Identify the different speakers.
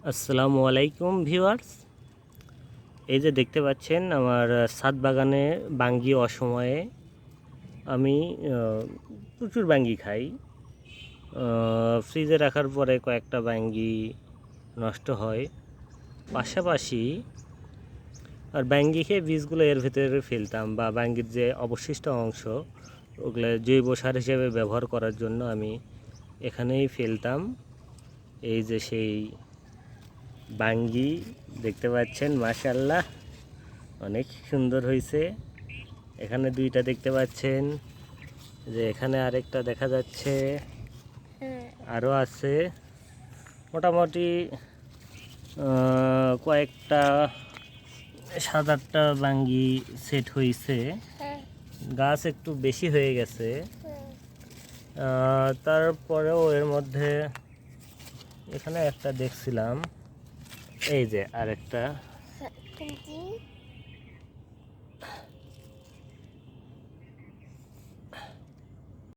Speaker 1: আসসালামু আলাইকুম ভিউয়ার্স। এই যে দেখতে পাচ্ছেন আমার ছাদ বাগানে বাঙ্গি অসময়ে আমি প্রচুর বাঙ্গি খাই। ফ্রিজে রাখার পরে কয়েকটা বাঙ্গি নষ্ট হয়, পাশাপাশি আর বাঙ্গি খেয়ে বীজগুলো এর ভেতরে ফেলতাম, বা বাঙ্গির যে অবশিষ্ট অংশ ওগুলো জৈব সার হিসেবে ব্যবহার করার জন্য আমি এখানেই ফেলতাম। এই যে সেই বাঙ্গি দেখতে পাচ্ছেন, মাশাআল্লাহ অনেক সুন্দর হয়েছে। এখানে দুইটা দেখতে পাচ্ছেন, যে এখানে আরেকটা দেখা যাচ্ছে, আরও আছে। মোটামুটি কয়েকটা 7-8টা বাঙ্গি সেট হয়েছে। গাছ একটু বেশি হয়ে গেছে, তারপরেও এর মধ্যে এখানে একটা দেখছিলাম, এই যে আরেকটা